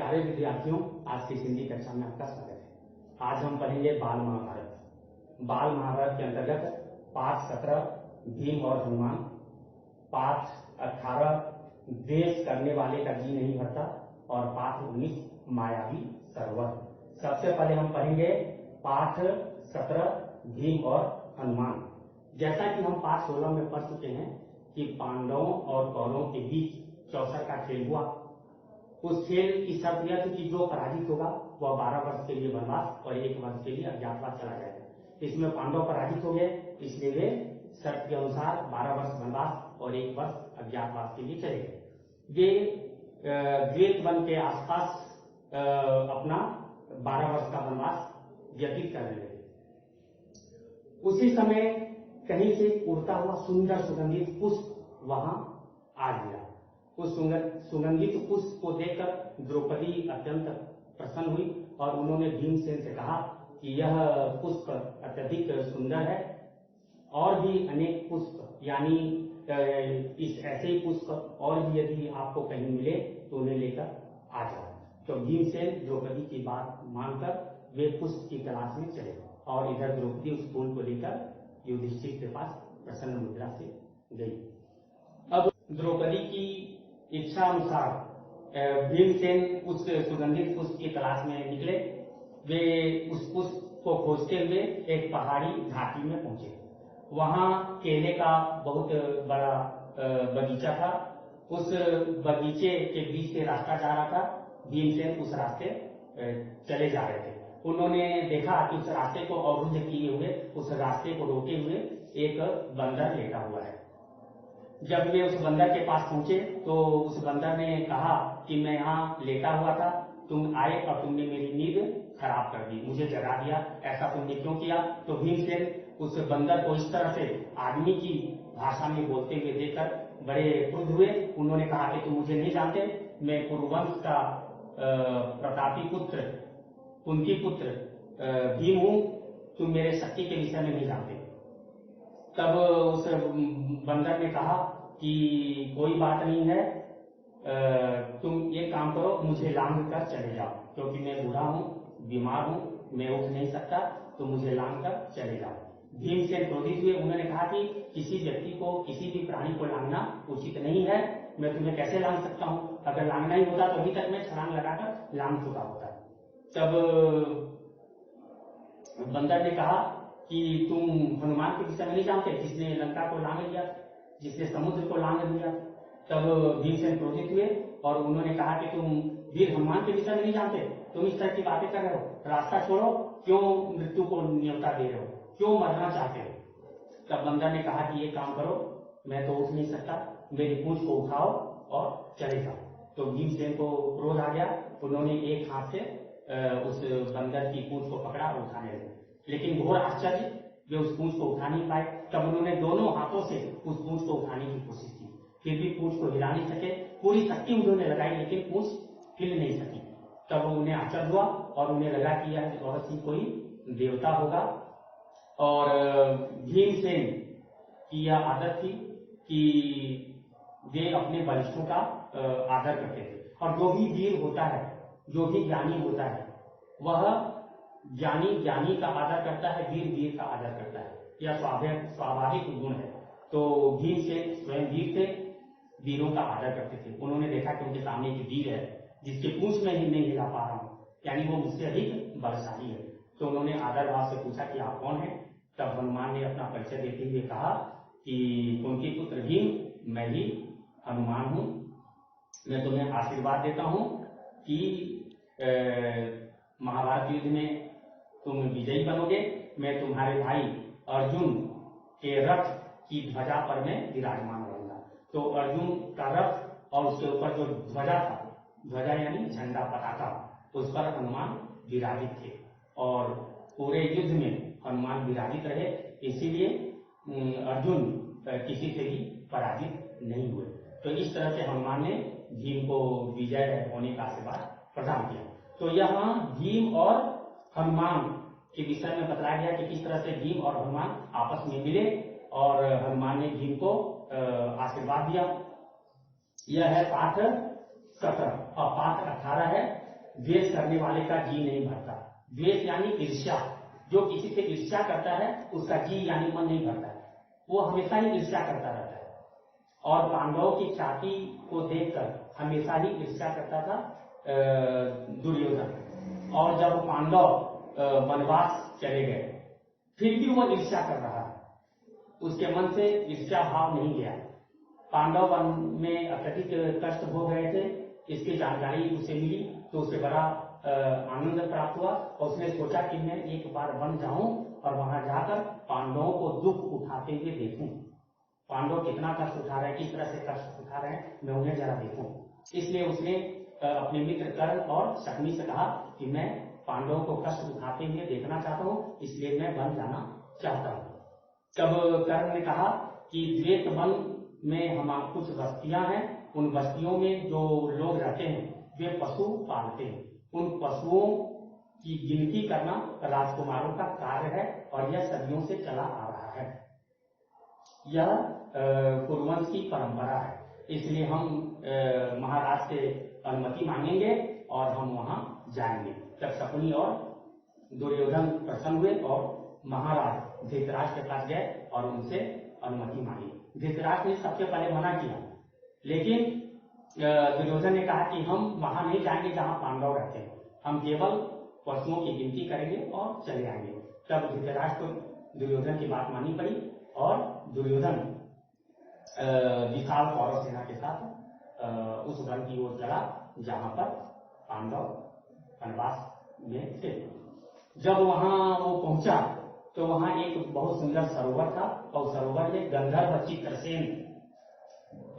प्यारे विद्यार्थियों, आज की हिंदी कक्षा में आपका स्वागत है। आज हम पढ़ेंगे बाल महाभारत। बाल महाभारत के अंतर्गत पाठ 17 भीम और हनुमान, पाठ 18 द्वेष करने वाले का जी नहीं भरता और पाठ 19 मायावी सरोवर। सबसे पहले हम पढ़ेंगे पाठ 17 भीम और हनुमान। जैसा कि हम पाठ 16 में पढ़ चुके हैं कि पांडवों और कौरवों के बीच चौसर का खेल हुआ। उस खेल की शर्त यह थी कि जो पराजित होगा वह 12 वर्ष के लिए वनवास और 1 वर्ष के लिए अज्ञातवास चला जाएगा। इसमें पांडव पराजित हो गए, इसलिए वे शर्त के अनुसार 12 वर्ष वनवास और 1 वर्ष अज्ञातवास के लिए चले गए। वे द्वेत वन के आसपास अपना 12 वर्ष का वनवास व्यतीत करने लगे। उसी समय कहीं से उड़ता हुआ सुंदर सुगंधित पुष्प वहां आ गया। उस सुगंधित पुष्प को देखकर द्रौपदी अत्यंत प्रसन्न हुई और उन्होंने भीमसेन से कहा कि यह पुष्प अत्यधिक सुंदर है और भी अनेक पुष्प यानी इस ऐसे ही पुष्प और भी यदि आपको कहीं मिले तो उन्हें लेकर आ जाओ। तो भीमसेन द्रौपदी की बात मानकर वे पुष्प की तलाश में चले और इधर द्रौपदी उस फूल को लेकर युधिष्ठिर के पास प्रसन्न मुद्रा से गई। अब द्रौपदी की इच्छा अनुसार भीमसेन उस सुगंधित पुष्प की तलाश में निकले। वे उस पुष्प को खोजते हुए एक पहाड़ी घाटी में पहुंचे। वहां केले का बहुत बड़ा बगीचा था। उस बगीचे के बीच से रास्ता जा रहा था। भीमसेन उस रास्ते चले जा रहे थे। उन्होंने देखा कि उस रास्ते को अवरुद्ध किए हुए, उस रास्ते को रोके हुए एक बंदर लेटा हुआ है। जब वे उस बंदर के पास पहुंचे तो उस बंदर ने कहा कि मैं यहाँ लेटा हुआ था, तुम आए और तुमने मेरी नींद खराब कर दी, मुझे जगा दिया, ऐसा तुमने क्यों किया? तो भीमसेन उस बंदर को इस तरह से आदमी की भाषा में बोलते हुए देखकर बड़े क्रुद्ध हुए। उन्होंने कहा कि तुम मुझे नहीं जानते, मैं कुरुवंश का प्रतापी पुत्र, कुंती पुत्र भीम हूं, तुम मेरे शक्ति के विषय में नहीं जानते। तब उस बंदर ने कहा कि कोई बात नहीं है, तुम एक काम करो, मुझे लांघ कर चले जाओ, क्योंकि मैं बूढ़ा हूं, बीमार हूं, मैं उठ नहीं सकता, तो मुझे लांघ कर चले जाओ। भीमसेन क्रोधित हुए। उन्होंने कहा कि किसी व्यक्ति को, किसी भी प्राणी को लांघना उचित नहीं है, मैं तुम्हें कैसे लांघ सकता हूं? अगर लांघना ही होता तो अभी तक मैं छलांग लगाकर लांघ चुका होता। तब बंदर ने कहा कि तुम हनुमान के विषय में नहीं जानते, जिसने लंका को लांघ लिया, जिसने समुद्र को लांघ लिया। तब भीमसेन क्रोधित हुए और उन्होंने कहा कि तुम वीर हनुमान के विषय में नहीं जानते, तुम इस तरह की बातें कर रहे हो, रास्ता छोड़ो, क्यों मृत्यु को न्योता दे रहे हो, क्यों मरना चाहते हो? तब बंदर ने कहा कि ये काम करो, मैं तो उठ नहीं सकता, मेरी पूंछ को उठाओ और चले जाओ। तो भीमसेन को क्रोध आ गया। उन्होंने एक हाथ से उस बंदर की पूंछ को पकड़ा और उठाने लगे, लेकिन घोर आश्चर्य, वे उस पूंछ को उठा नहीं पाए। तब उन्होंने दोनों हाथों से उस पूंछ को उठाने की कोशिश की, फिर भी पूंछ को हिला नहीं सके। पूरी शक्ति उन्होंने लगाई लेकिन पूंछ हिल नहीं सकी। तब उन्हें आश्चर्य हुआ और उन्हें लगा कि यह अवश्य कोई देवता होगा। और भीमसेन की यह आदत थी कि वे अपने वरिष्ठों का आदर करते थे। और जो भी वीर होता है, जो भी ज्ञानी होता है, वह ज्ञानी का आदर करता है, वीर का आदर करता है। यह स्वाभाविक गुण है। तो भीमसेन स्वयं वीर थे, वीरों का आदर करते थे। उन्होंने देखा कि उनके सामने एक वीर है जिसके पूंछ में ही नहीं हिला पा रहा हूं, यानी वो मुझसे अधिक बलशाली है। तो उन्होंने आदर भाव से पूछा कि आप कौन हैं? तब हनुमान ने अपना परिचय देते हुए कहा कि कुंती पुत्र भीम, मैं ही हनुमान हूं। मैं तुम्हें आशीर्वाद देता हूं कि महाभारत युद्ध में तुम विजयी बनोगे। मैं तुम्हारे भाई अर्जुन के रथ की ध्वजा पर मैं विराजमान रहूंगा। तो अर्जुन का रथ और उसके ऊपर जो ध्वजा था, ध्वजा यानी झंडा, पताका, उस पर हनुमान विराजित थे और पूरे युद्ध में हनुमान विराजित रहे। इसीलिए अर्जुन किसी से भी पराजित नहीं हुए। तो इस तरह से हनुमान ने भीम को विजय होने का आशीर्वाद प्रदान किया। तो यहाँ भीम और हनुमान के विषय में बताया गया कि किस तरह से भीम और हनुमान आपस में मिले और हनुमान ने भीम को आशीर्वाद दिया। यह है पाठ 17 और पाठ 18 है द्वेष करने वाले का जी नहीं भरता। द्वेष यानी ईर्ष्या, जो किसी से ईर्ष्या करता है उसका जी यानी मन नहीं भरता है, वो हमेशा ही ईर्ष्या करता रहता है। और पांडवों की ख्याति को देखकर हमेशा ही ईर्ष्या करता था दुर्योधन। और जब पांडव वनवास चले गए फिर भी वो ईर्ष्या कर रहा है, उसके मन से ईर्ष्या भाव नहीं गया। पांडव वन में अत्यधिक कष्ट हो गए थे, इसकी जानकारी उसे मिली तो उसे बड़ा आनंद प्राप्त हुआ और उसने सोचा कि मैं एक बार वन जाऊं और वहां जाकर पांडवों को दुख उठाते हुए देखूं, पांडव कितना कष्ट उठा रहे हैं, किस तरह से कष्ट उठा रहे हैं, मैं उन्हें जरा देखूं। इसलिए उसने अपने मित्र कर्ण और शकुनी से कहा कि मैं पांडवों को कष्ट उठाते हुए देखना चाहता हूं, इसलिए मैं वन जाना चाहता हूं। तब कर्ण ने कहा कि द्वैत वन में हमारी कुछ बस्तियां हैं, उन बस्तियों में जो लोग रहते हैं वे पशु पालते हैं, उन पशुओं की गिनती करना राजकुमारों का कार्य है और यह सदियों से चला आ रहा है। यह कुरुवंश की परंपरा है, इसलिए हम महाराज से अनुमति मांगेंगे और हम वहां जाएंगे। तब शकुनी और दुर्योधन प्रसन्न हुए और महाराज धृतराष्ट्र के पास गए और उनसे अनुमति मांगी। धृतराष्ट्र ने सबसे पहले मना किया, लेकिन दुर्योधन ने कहा कि हम वहां नहीं जाएंगे जहां पांडव रहते हैं, हम केवल पशुओं की गिनती करेंगे और चले आएंगे। तब धृतराष्ट्र को दुर्योधन की बात माननी पड़ी और दुर्योधन विशाल कौरव सेना के साथ उस वन की ओर चला जहां पर पांडव वनवास में थे। जब वहां वो पहुंचा तो वहां एक बहुत सुंदर सरोवर था और सरोवर में गंधर्व चित्रसेन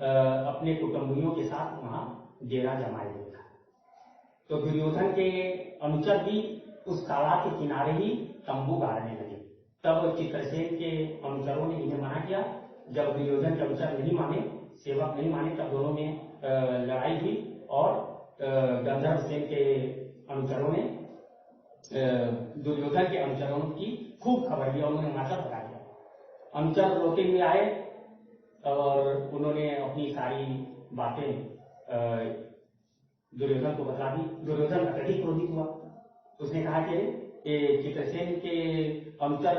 अपने कुटुंबियों के साथ वहां डेरा जमाए हुए था। तो दुर्योधन के अनुचर भी उस तालाब के किनारे ही तंबू गाड़ने लगे। तब चित्रसेन के अनुचरों ने इन्हें मना किया। जब दुर्योधन के अनुचर नहीं माने, सेवक नहीं माने, तब दोनों में लड़ाई हुई और गंधर्व सेन के अनुचरों ने दुर्योधन के अनुचरों की खूब खबर लिया, उन्होंने माचा भगा दिया। अनुचर रोते हुए आए और उन्होंने अपनी सारी बातें दुर्योधन को बता दी। दुर्योधन अत्यधिक क्रोधित हुआ, उसने कहा कि चित्रसेन के अनुचर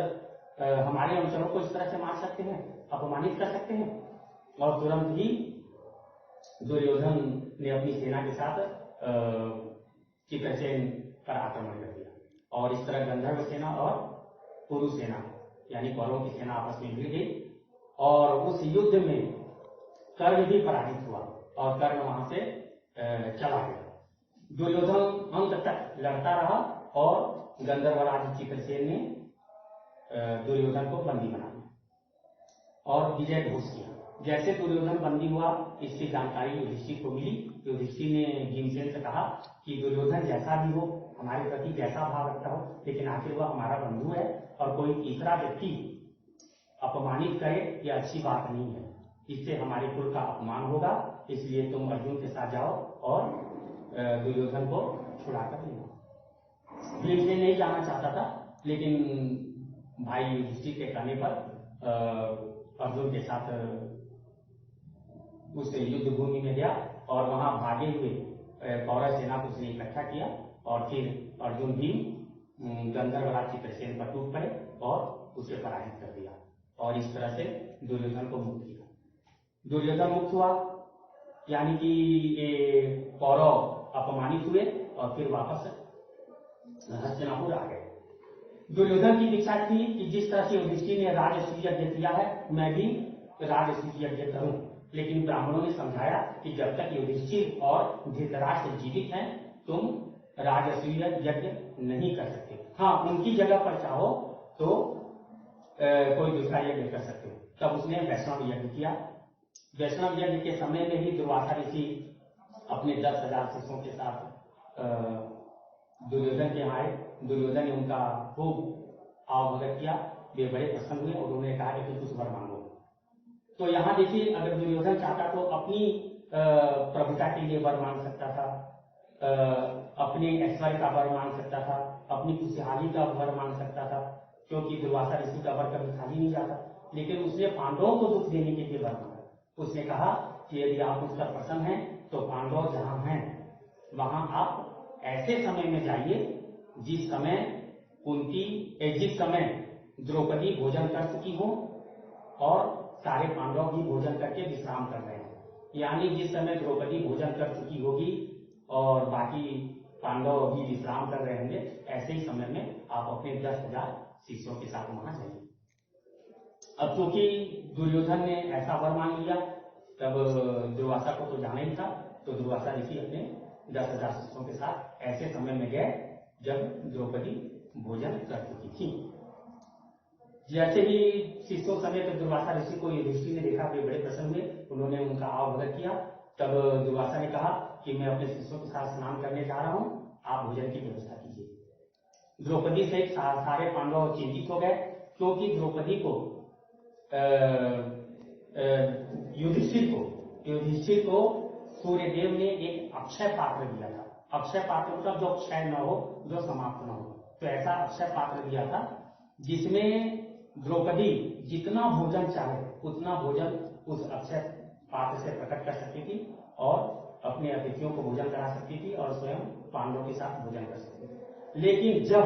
हमारे अनुचरों को इस तरह से मार सकते हैं, अपमानित कर सकते हैं। और तुरंत ही दुर्योधन ने अपनी सेना के साथ चित्रसेन पर आक्रमण कर दिया और इस तरह गंधर्व सेना और कुरु सेना यानी कौरवों की सेना आपस में मिल गई और उस युद्ध में कर्ण भी पराजित हुआ और कर्ण वहां से चला गया। दुर्योधन अंत तक लड़ता रहा और गंधर्वराज चित्रसेन ने दुर्योधन को बंदी बना लिया और विजय घोष किया। जैसे दुर्योधन बंदी हुआ, इसकी जानकारी युधिष्ठिर को मिली। युधिष्ठिर ने भीमसेन से कहा कि दुर्योधन जैसा भी हो, हमारे प्रति जैसा भाव रखता हो, लेकिन आखिर वह हमारा बंधु है और कोई तीसरा व्यक्ति अपमानित करे यह अच्छी बात नहीं है, इससे हमारे कुल का अपमान होगा। इसलिए तुम अर्जुन के साथ जाओ और दुर्योधन को छुड़ा कर ले आओ। भीमसेन नहीं जाना चाहता था, लेकिन भाई युधिष्ठिर के कहने पर अर्जुन के साथ उस युद्ध भूमि में गया और वहां भागे हुए कौरव सेना को उसने इकट्ठा किया और फिर अर्जुन भी गंधर्वराज चित्रसेन पर टूट पड़े और उसे पराजित कर दिया और इस तरह से दुर्योधन को मुक्त किया। दुर्योधन मुक्त हुआ यानी कि कौरव अपमानित हुए और फिर वापस हस्तिनापुर आ गए। दुर्योधन की इच्छा थी कि जिस तरह से युधिष्ठिर ने राजसूय यज्ञ किया है, मैं भी राजसूय यज्ञ करूं, लेकिन ब्राह्मणों ने समझाया कि जब तक युधिष्ठिर और धृतराष्ट्र जीवित हैं तुम राजसूय यज्ञ नहीं कर सकते। हाँ, उनकी जगह पर चाहो तो कोई दूसरा यज्ञ कर सकते हो। तब उसने वैष्णव यज्ञ किया। वैष्णव यज्ञ के समय में ही दुर्वासा ऋषि अपने 10,000 शिष्यों के साथ दुर्योधन के आए। दुर्योधन ने उनका खूब आवभगत किया, वे बड़े प्रसन्न हुए और उन्होंने कहा कि तुम कुछ वर मांगो। तो यहाँ देखिए, अगर दुर्योधन चाहता तो अपनी प्रभुता के लिए वर मांग सकता था, अपने ऐश्वर्य का वर मांग सकता था, अपनी खुशहाली का वर मांग सकता था, क्योंकि दुर्वासा ऋषि का वर कभी खाली नहीं जाता। लेकिन उसने पांडवों को दुख देने के लिए वर मांगा। उसने कहा कि यदि आप मुझ पर प्रसन्न हैं तो पांडव जहां हैं वहां आप ऐसे समय में जाइए जिस समय द्रौपदी भोजन कर चुकी हो और सारे पांडव भी भोजन करके विश्राम कर रहे हैं। यानी जिस समय द्रौपदी भोजन कर चुकी होगी और बाकी पांडव भी विश्राम कर रहे होंगे, ऐसे ही समय में आप अपने 10,000 शिष्यों के साथ वहां जाइए। अब क्योंकि दुर्योधन ने ऐसा वर मांग लिया, तब दुर्वासा को तो जाना ही था, तो दुर्वासा ऋषि अपने 10,000 शिष्यों के साथ ऐसे समय में गए जब द्रौपदी भोजन कर चुकी थी। जैसे ही शिष्यों समेत दुर्वासा ऋषि को युधिष्ठिर ने देखा, वे बड़े प्रसन्न हुए, उन्होंने उनका आवभगत किया। तब दुर्वासा ने कहा कि मैं अपने शिष्यों के साथ स्नान करने जा रहा हूं, आप भोजन की व्यवस्था कीजिए। द्रौपदी से सारे पांडव चिंतित हो गए, क्योंकि द्रौपदी को युधिष्ठिर को सूर्यदेव ने एक अक्षय पात्र दिया था। अक्षय पात्र मतलब जो क्षय न हो, जो समाप्त न हो, तो ऐसा अक्षय पात्र दिया था जिसमें द्रौपदी जितना भोजन चाहे उतना भोजन उस अक्षय पात्र से प्रकट कर सकती थी और अपने अतिथियों को भोजन करा सकती थी और स्वयं पांडवों के साथ भोजन कर सकती थी। लेकिन जब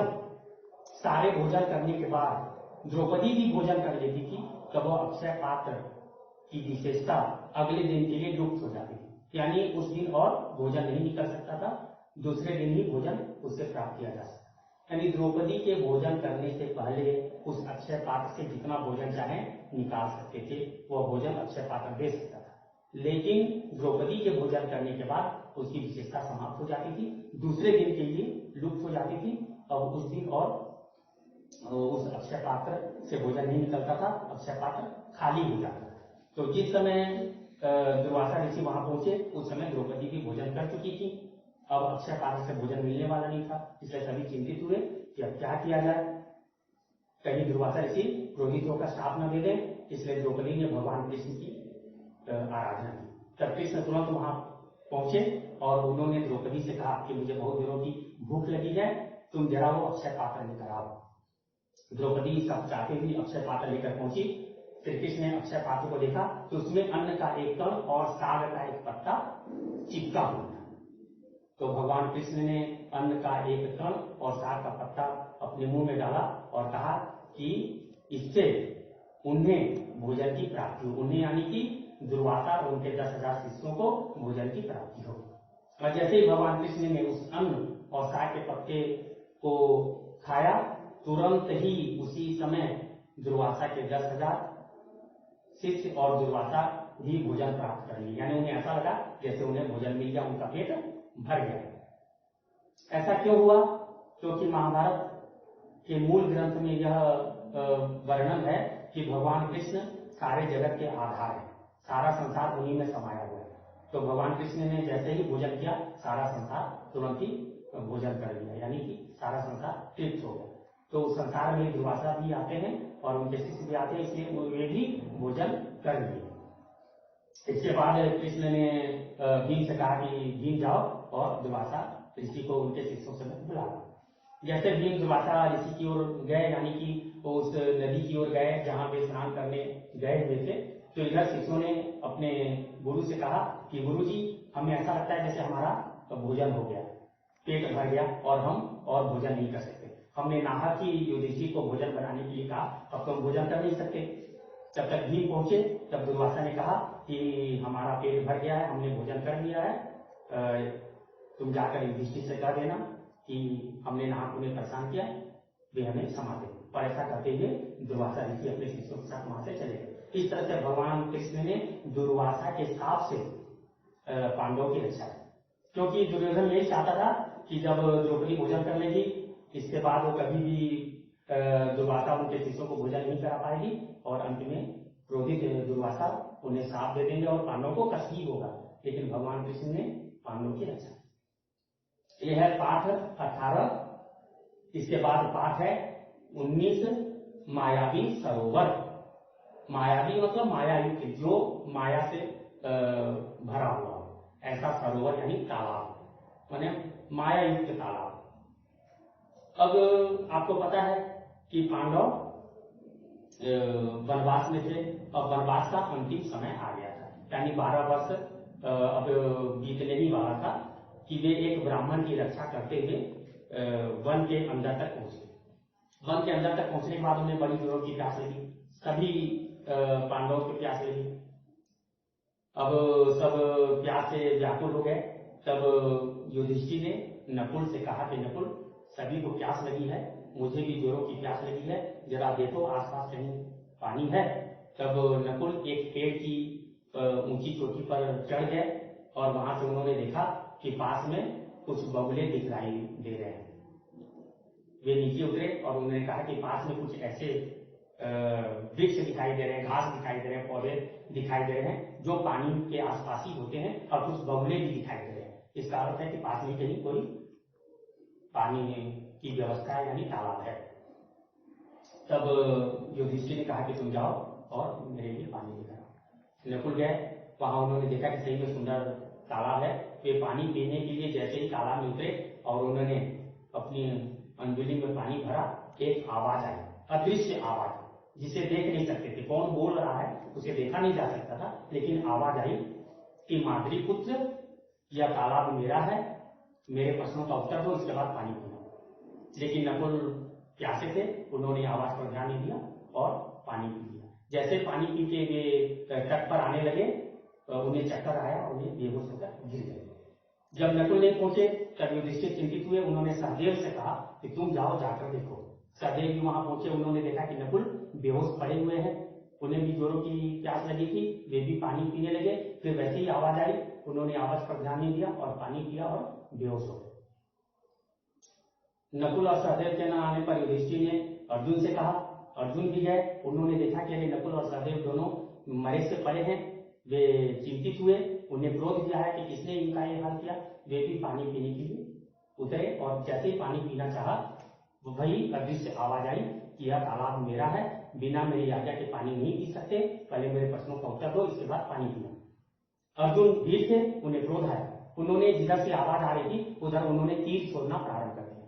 सारे भोजन करने के बाद द्रौपदी भी भोजन कर लेती थी, तब वो अक्षय पात्र की विशेषता अगले दिन के लिए लुप्त हो जाती थी। यानी उस दिन और भोजन नहीं निकल सकता था, दूसरे दिन ही भोजन उससे प्राप्त किया जा सकता। यानी द्रौपदी के भोजन करने से पहले उस अक्षय पात्र से जितना भोजन चाहे निकाल सकते थे, वह भोजन अक्षय पात्र दे सकता था। लेकिन द्रौपदी के भोजन करने के बाद उसकी विशेषता समाप्त हो जाती थी, दूसरे दिन के लिए लुप्त हो जाती थी। अब उस दिन और उस अक्षय पात्र से भोजन नहीं निकलता था, अक्षय पात्र खाली हो जाता था। तो जिस समय दुर्वासा ऋषि वहां पहुंचे, उस समय द्रौपदी भी भोजन कर चुकी थी। अब अक्षय पात्र से भोजन मिलने वाला नहीं था, इसलिए सभी चिंतित हुए कि अब क्या किया जाए, कहीं दुर्वासा ऋषि क्रोधित होकर श्राप न दे दें। इसलिए द्रौपदी ने भगवान कृष्ण की आराधना की। तब कृष्ण तुरंत वहां पहुंचे और उन्होंने द्रौपदी से कहा कि मुझे बहुत दिनों की भूख लगी है, तुम जरा वो अक्षय पात्र लेकर आओ। द्रौपदी सब चाहते हुए अक्षय पात्र लेकर पहुंची। श्री कृष्ण ने अक्षय पात्र को देखा तो उसमें अन्न का एक कण और साग का एक पत्ता चिपका हुआ था। तो भगवान कृष्ण ने अन्न का एक कण और साग का पत्ता अपने मुंह में डाला और कहा कि इससे उन्हें भोजन की प्राप्ति हो, उन्हें यानी कि दुर्वासा और उनके 10,000 शिष्यों को भोजन की प्राप्ति हो। और जैसे ही भगवान कृष्ण ने उस अन्न और साग के पत्ते को खाया, तुरंत ही उसी समय दुर्वासा के 10,000 शिष्य और दुर्वासा भी भोजन प्राप्त कर लिए। यानी उन्हें ऐसा लगा जैसे उन्हें भोजन मिल गया, उनका पेट भर गया। ऐसा क्यों हुआ? क्योंकि महाभारत के मूल ग्रंथ में यह वर्णन है कि भगवान कृष्ण सारे जगत के आधार है, सारा संसार उन्हीं में समाया हुआ है। तो भगवान कृष्ण ने जैसे ही भोजन किया, सारा संसार तुरंत ही भोजन कर लिया, यानी कि सारा संसार तृप्त हो गया। तो संसार में दुर्वासा भी आते हैं और उनके शिष्य भी आते हैं, इसलिए वे भी भोजन कर लिए। इसके बाद कृष्ण ने भीम से कहा कि भीम जाओ और दुर्वासा ऋषि को उनके शिष्यों से बुलाओ। जैसे भीम दुर्वासा ऋषि की ओर गए, यानी कि उस नदी की ओर गए जहां वे स्नान करने गए हुए थे, तो इधर शिष्यों ने अपने गुरु से कहा कि गुरु जी, हमें ऐसा लगता है जैसे हमारा भोजन हो गया, पेट भर गया और हम और भोजन नहीं कर सकते। हमने नाहक ही युधिष्ठिर को भोजन बनाने के लिए कहा, अब तो हम भोजन कर नहीं सकते। जब तक भीम पहुंचे तब दुर्वासा ने कहा कि हमारा पेट भर गया है, हमने भोजन कर लिया है, तुम जाकर युधिष्ठिर से कह देना कि हमने नाहक उन्हें परेशान किया, वे हमें क्षमा दें। और ऐसा करते हुए दुर्वासा ऋषि अपने शिष्यों के साथ वहां से चले गए। इस तरह से भगवान कृष्ण ने दुर्वासा के साप से पांडवों की रक्षा की, क्योंकि दुर्योधन यही चाहता था कि जब द्रौपदी भोजन कर लेगी, इसके बाद वो कभी भी दुर्वासा उनके शिष्यों को भोजन नहीं करा पाएगी और अंत में क्रोधित दुर्वासा उन्हें श्राप दे देंगे और पांडवों को कष्ट ही होगा। लेकिन भगवान कृष्ण ने पांडवों की रक्षा की। यह है पाठ 18। इसके बाद पाठ है 19, मायावी सरोवर। मायावी मतलब माया युक्त, जो माया से भरा हुआ ऐसा सरोवर यानी तालाब, माने माया युक्त तालाब। अब आपको पता है कि पांडव वनवास में थे और वनवास का अंतिम समय आ गया था, यानी 12 वर्ष अब बीतने ही वाला था। कि वे एक ब्राह्मण की रक्षा करते हुए वन के अंदर तक पहुंचे। वन के अंदर तक पहुंचने के बाद उन्हें बड़ी जोरों की प्यास लगी। सभी पांडवों को प्यास लगी। अब सब प्यास से व्याकुल हो गए। तब युधिष्ठिर ने नकुल से कहा कि नकुल, सभी को प्यास लगी है, मुझे भी जोरों की प्यास लगी है, जरा देखो आसपास कहीं पानी है। तब नकुल एक पेड़ की ऊंची चोटी पर चढ़ गए और वहां से उन्होंने देखा कि पास में कुछ बगुले दिखलाई दे रहे हैं। वे नीचे उतरे और उन्होंने कहा कि पास में कुछ ऐसे वृक्ष दिखाई दे रहे हैं, घास दिखाई दे रहे हैं, पौधे दिखाई दे रहे हैं जो पानी के आसपास ही होते हैं और कुछ बगुले भी दिखाई दे रहे हैं। इसका अर्थ है कि पास में कहीं कोई पानी की व्यवस्था है, यानी तालाब है। तब युधिष्ठिर ने कहा कि तुम जाओ और मेरे लिए पानी लेकर आओ। नकुल गए, वहां उन्होंने देखा कि सही में सुंदर तालाब है। वे पानी पीने के लिए जैसे ही तालाब में उतरे और उन्होंने अपनी अंजुली में पानी भरा, एक आवाज आई, अदृश्य आवाज, जिसे देख नहीं सकते थे। कौन बोल रहा है उसे देखा नहीं जा सकता था, लेकिन आवाज आई कि माद्री पुत्र, यह तालाब मेरा है, मेरे प्रश्नों का उत्तर दो, इसके बाद पानी पीना। लेकिन नकुल प्यासे थे, उन्होंने आवाज पर ध्यान नहीं दिया और पानी पी लिया। जैसे पानी पी के वे तट पर आने लगे, उन्हें चक्कर आया और वे बेहोश होकर गिर गए। जब नकुल नहीं पहुंचे तब युधिष्ठिर चिंतित हुए। उन्होंने सहदेव से कहा कि तुम जाओ, जाकर देखो। सहदेव भी वहां पहुंचे। उन्होंने देखा कि नकुल बेहोश पड़े हुए हैं, उन्हें भी जोरों की प्यास लगी थी, वे भी पानी पीने लगे। फिर वैसे ही आवाज आई, उन्होंने आवाज पर ध्यान नहीं दिया और पानी पिया और बेहोश हो गए। नकुल और सहदेव के न आने पर युधिष्ठिर ने अर्जुन से कहा। अर्जुन भी गए। उन्होंने देखा कि नकुल और सहदेव दोनों मरे से पड़े हैं। वे चिंतित हुए, उन्हें क्रोध किया है कि किसने इनका ये हाल किया। वे भी पानी पीने के लिए उतरे और जैसे ही पानी पीना चाहा, वही अदृश्य आवाज आई कि यह तालाब मेरा है, बिना मेरी आज्ञा के पानी नहीं पी सकते, पहले मेरे प्रश्नों का उत्तर दो, इसके बाद पानी पीना। अर्जुन वीर थे, उन्हें क्रोध आया। उन्होंने जिधर से आवाज आ रही थी उधर उन्होंने तीर छोड़ना प्रारंभ कर दिया,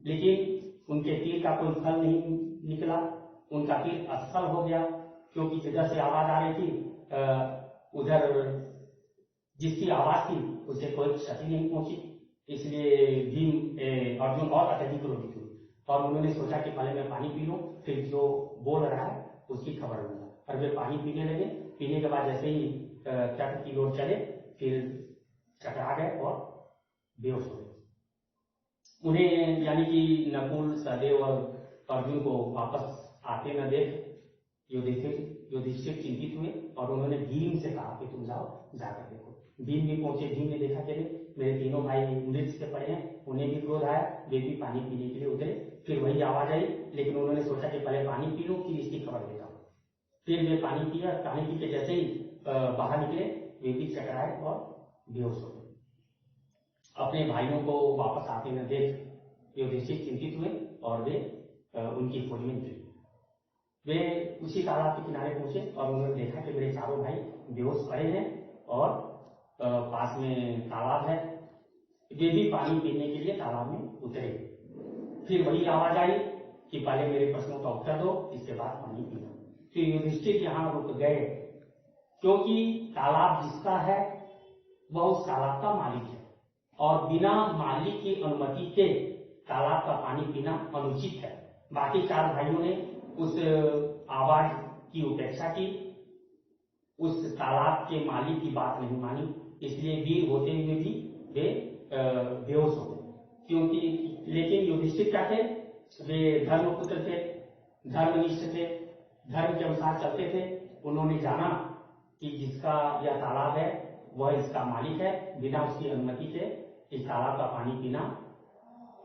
लेकिन उनके तीर का कोई फल नहीं निकला। उनका तीर असफल हो गया, क्योंकि जिधर से आवाज आ रही थी उधर जिसकी आवाज थी उसे कोई क्षति नहीं पहुंची। इसलिए भीम अर्जुन और अत्यधिक क्रोधित हुए और उन्होंने सोचा कि पहले मैं पानी पी लूं, फिर जो बोल रहा है उसकी खबर लूंगा। और वे पानी पीने लगे। पीने के बाद जैसे ही तट की ओर चले, फिर चकरा गए और बेहोश हो गए। उन्हें यानी कि नकुल, सहदेव और अर्जुन को वापस आते न देख युधिष्ठिर चिंतित हुए और उन्होंने भीम से कहा कि तुम जाओ, जाकर देखो। भीम भी पहुंचे। भीम ने देखा कि मेरे तीनों भाई मृत्यु से पड़े हैं। उन्हें भी क्रोध आया, वे भी पानी पीने के लिए उतरे। फिर वही आवाज आई, लेकिन उन्होंने सोचा कि पहले पानी पी लूं, फिर इसकी खबर देता हूं। फिर वे पानी पिया। पानी पी के जैसे ही बाहर निकले, वे भी चकराए और बेहोश हो गए। अपने भाइयों को वापस आते न देख युधिष्ठिर चिंतित हुए और वे उनकी खोज में निकले। वे उसी तालाब के किनारे पहुंचे और उन्होंने देखा कि मेरे चारों भाई बेहोश पड़े हैं और पास में तालाब है। वे भी पानी पीने के लिए तालाब में उतरे। फिर वही आवाज आई कि पहले मेरे प्रश्नों का उत्तर दो, इसके बाद पानी पीना। फिर युधिष्ठिर यहां रुक गए, क्योंकि तालाब जिसका है वह उस तालाब का मालिक है और बिना मालिक की अनुमति के तालाब का पानी पीना अनुचित है। बाकी चार भाइयों ने उस आवाज की उपेक्षा की, उस तालाब के मालिक की बात नहीं मानी, इसलिए वीर होते हुए भी वे बेहोश हो गए। क्योंकि लेकिन युधिष्ठिर क्या थे, वे धर्मपुत्र थे, धर्मनिष्ठ थे, धर्म के अनुसार चलते थे। उन्होंने जाना कि जिसका यह तालाब है वह इसका मालिक है, बिना उसकी अनुमति के इस तालाब का पानी पीना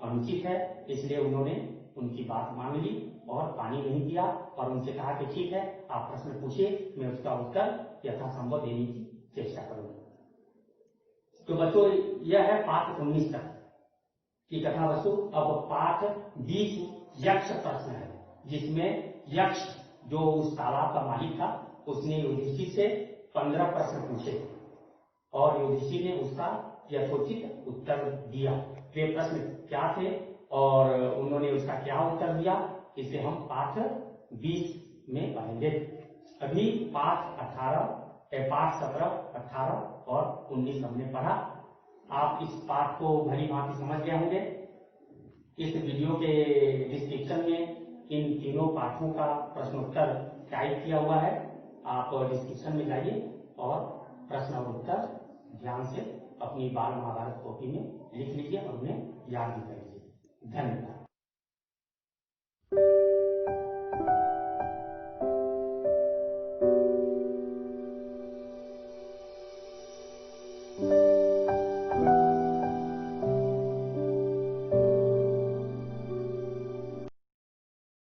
अनुचित है। इसलिए उन्होंने उनकी बात मान ली और पानी नहीं पिया और उनसे कहा कि ठीक है, आप प्रश्न पूछिए, मैं उसका उत्तर यथासंभव देने की चेष्टा करूंगा। तो बच्चों, यह है पाठ 19 तक की कथा वस्तु। अब पाठ 20 यक्ष प्रश्न है, जिसमें यक्ष जो उस तालाब का मालिक था उसने युधिष्ठिर से 15 प्रश्न पूछे और युधिष्ठिर ने उसका यथोचित उत्तर दिया। वे प्रश्न क्या थे और उन्होंने उसका क्या उत्तर दिया, इसे हम पाठ 20 में पढ़ेंगे। अभी पाठ 17, 18 और 19 हमने पढ़ा। आप इस पाठ को भली भांति समझ गए होंगे। इस वीडियो के डिस्क्रिप्शन में इन तीनों पाठों का प्रश्नोत्तर टाइप किया हुआ है। आप डिस्क्रिप्शन में जाइए और प्रश्न और उत्तर ध्यान से अपनी बाल महाभारत कॉपी में लिख लीजिए और उन्हें याद भी कर लीजिए। धन्यवाद।